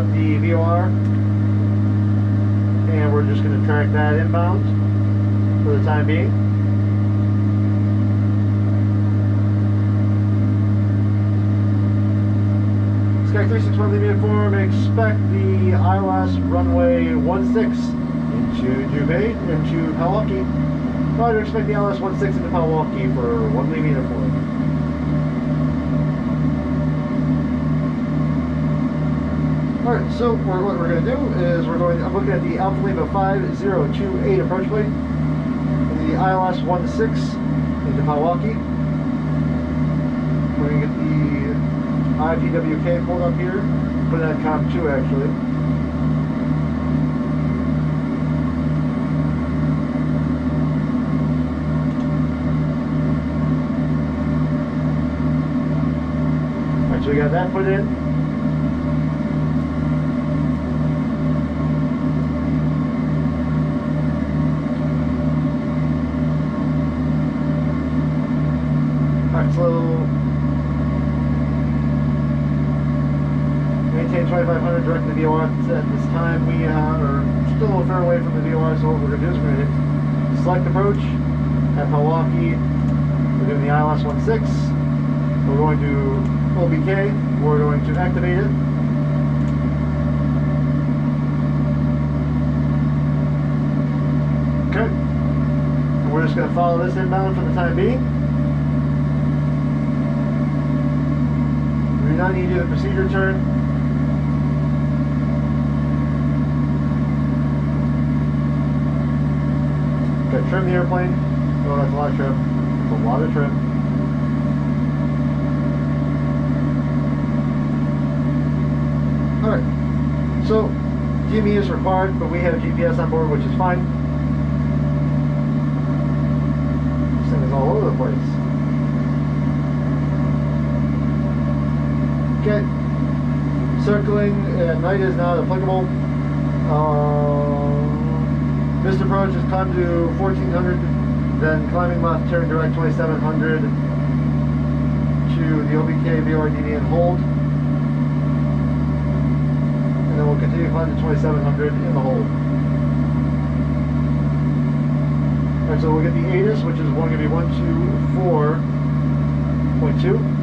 got the VOR, and we're just going to track that inbound for the time being. Sky 361 leaving form, expect the ILS runway 16 into Juve, into Milwaukee. Roger, expect the ILS 16 into Milwaukee for 1 leaving form. Alright, so what we're going to do is I'm looking at the Alpha Lima 5028 approach plate, the ILS 16 into Milwaukee. We're going to get the PWK pulled up here, put it at COM 2 actually. Alright, so we got that put in. Alright, so maintain 2500 direct to the VOR. At this time we are still a fair away from the VOR, so what we're going to do is we're going to hit select approach at Milwaukee. We're doing the ILS 16. We're going to OBK. We're going to activate it. Okay. And we're just going to follow this inbound for the time being. We do not need to do the procedure turn. Okay, trim the airplane. Oh, that's a lot of trim. That's a lot of trim. Alright, so DME is required, but we have GPS on board, which is fine. This thing is all over the place. Okay, circling at night is not applicable. Missed approach is climb to 1400, then climbing left, turn direct 2700 to the OBK VRDD and hold. And then we'll continue to climb to 2700 in the hold. Alright, so we'll get the ATIS, which is going to be 124.2.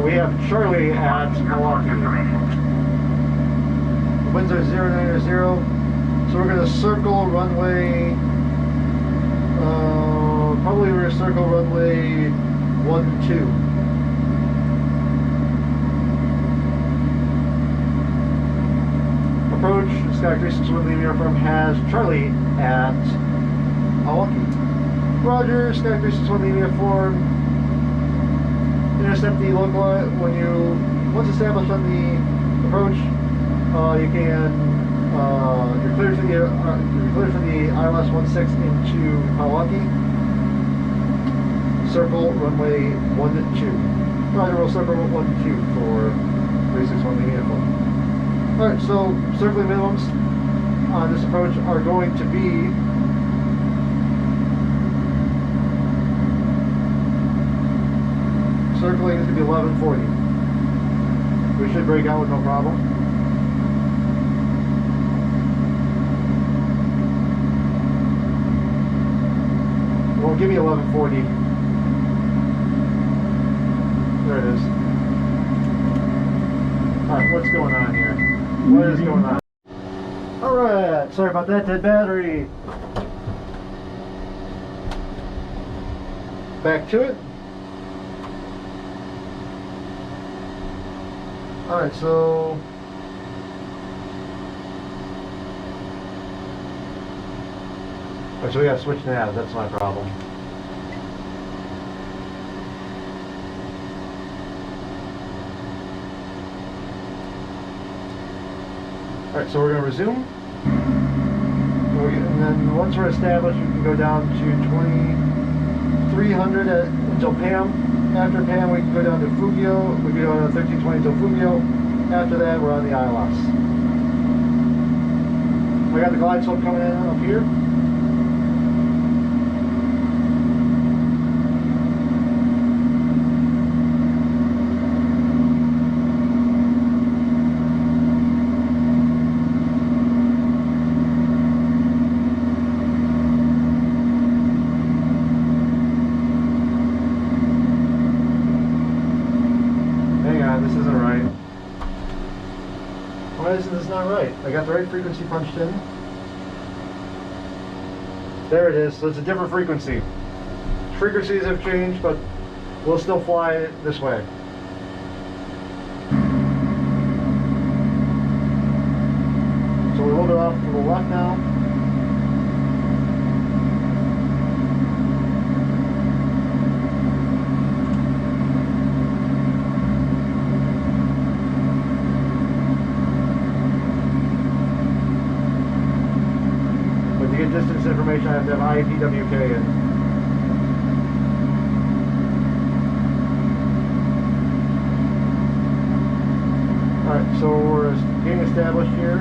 We have Charlie at Milwaukee. The winds are 090, so we're going to circle runway, probably we're going to circle runway 12. Approach, Sky 361 leaving airframe has Charlie at Milwaukee. Roger, Sky 361 leaving airframe. Intercept the local when you once established on the approach. You can you're cleared for the ILS 16 into Milwaukee. Circle runway 12. Roger, we'll circle 12 for 361 leaving airport. All right, so circling minimums on this approach are going to be circling is going to be 1140. We should break out with no problem. Well, give me 1140. There it is. Alright, what's going on here? What is going on? Alright, sorry about that, dead battery. Back to it. Alright, so we gotta switch nav, that's my problem. Alright, so we're going to resume. And then once we're established, we can go down to 2300 until Pam. After Pam, we can go down to Fugio. We can go down to 1320 until Fugio. After that, we're on the ILS. We got the glide slope coming in up here. This isn't right. Why is this not right? I got the right frequency punched in. There it is. So it's a different frequency. Frequencies have changed, but we'll still fly this way. So we're a little bit off to the left now. Distance information, I have to have PWK in. Alright, so we're getting established here.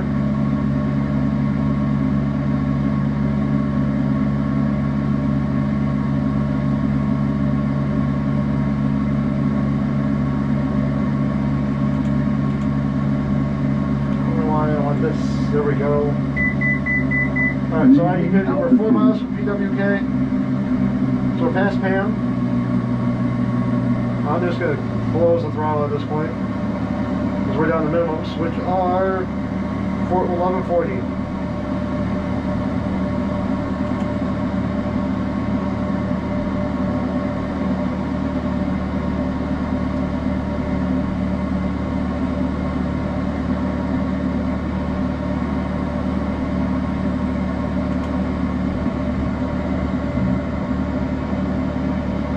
I want this. There we go. Alright, so we're 4 miles from PWK, so we're past Pam. I'm just going to close the throttle at this point, because we're down the minimums, which are 1140.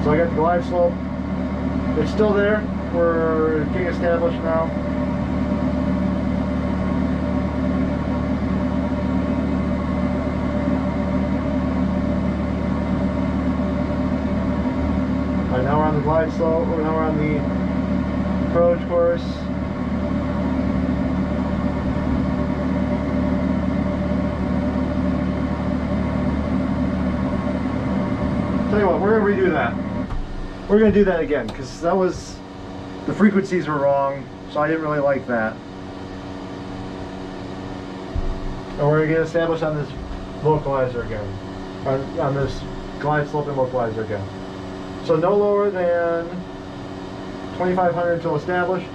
So I got the glide slope. It's still there. We're getting established now. Alright, now we're on the glide slope. Now we're on the approach course. Tell you what, we're going to redo that. We're going to do that again, because that was, the frequencies were wrong, so I didn't really like that. And we're going to get established on this localizer again, on this glide slope and localizer again. So no lower than 2500 until established.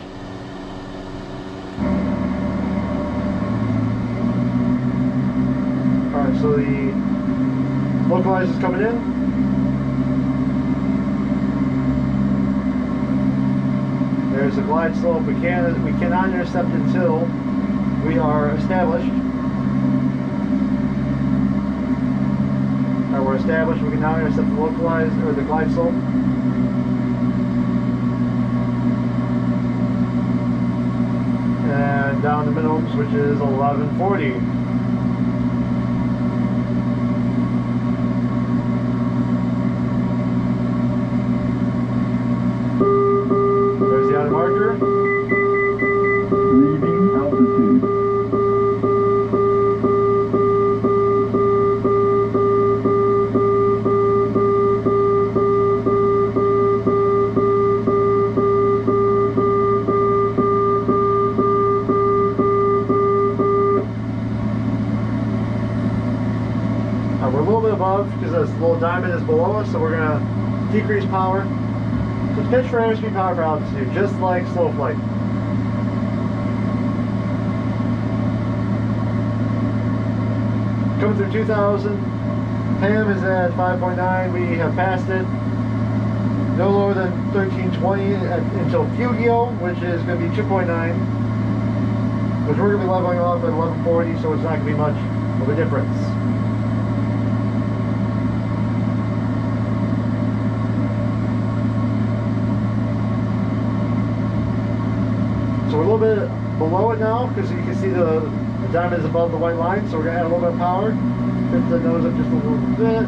Alright, so the localizer is coming in. There's a glide slope. We cannot intercept until we are established. Alright, we're established. We can now intercept the localizer or the glide slope. And down the minimums, which is 1140. Marker. Leaving altitude. We're a little bit above because this little diamond is below us, so we're going to decrease power. So pitch for airspeed, power for altitude, just like slow flight. Coming through 2000, Pam is at 5.9, we have passed it. No lower than 1320 until Fugio, which is going to be 2.9. Which we're going to be leveling off at 1140, so it's not going to be much of a difference. So we're a little bit below it now, because you can see the diamond is above the white line, so we're going to add a little bit of power. Lift the nose up just a little bit.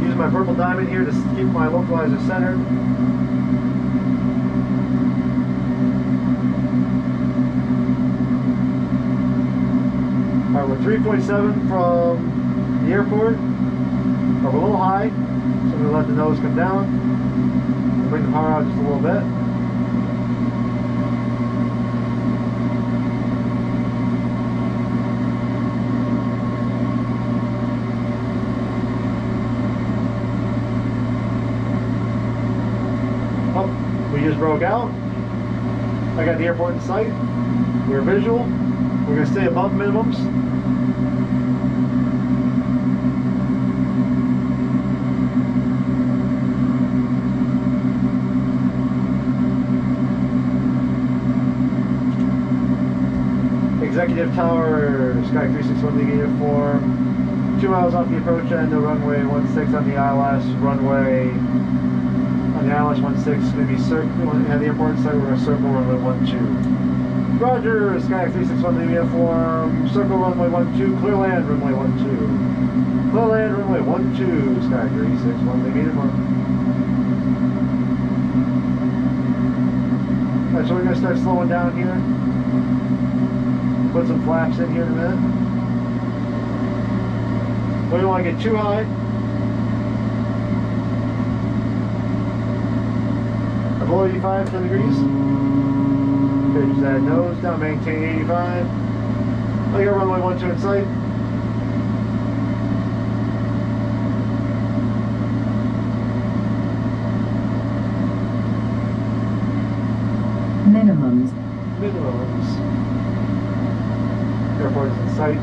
Use my purple diamond here to keep my localizer centered. Alright, we're 3.7 from the airport. We're a little high, so I'm going to let the nose come down. Bring the power out just a little bit. Oh, we just broke out. I got the airport in sight. We're visual. We're going to stay above minimums. Executive Tower, Sky 361 leaving uniform. 2 miles off the approach end, the runway 16 on the ILS. Runway on the ILS 16 is going to be circle. At the airport site, we're going to circle runway 12. Roger, Sky 361 leaving uniform. Circle runway 12, clear land runway 12. Clear land runway 12, Sky 361 leaving uniform. Alright, so we're going to start slowing down here. Put some flaps in here in a minute. We don't want to get too high. Below 85, 10 degrees. Pitch that nose down, maintain 85. I got runway 12 in sight. Minimums. Minimums. Airport is in sight.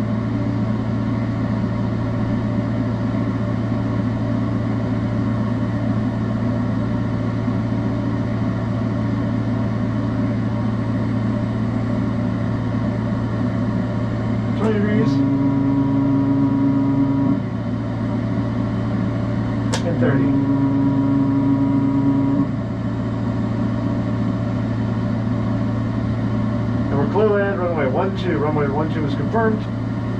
Degrees and 30. And we're clear land, runway 12. Runway 12 is confirmed. A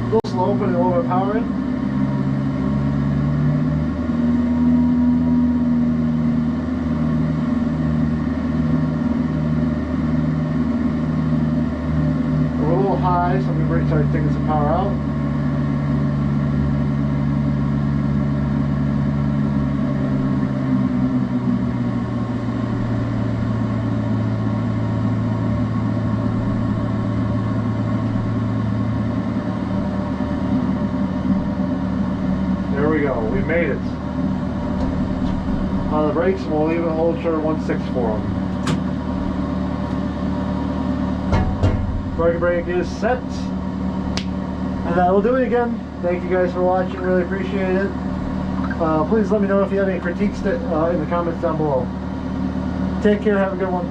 little slow, putting a little bit of power in. We're a little high, so I'm going to start taking some power out. There we go, we made it. On the brakes, we'll leave it hold short 16 for them. Parking brake is set. And that'll do it again. Thank you guys for watching, really appreciate it. Please let me know if you have any critiques in the comments down below. Take care, have a good one.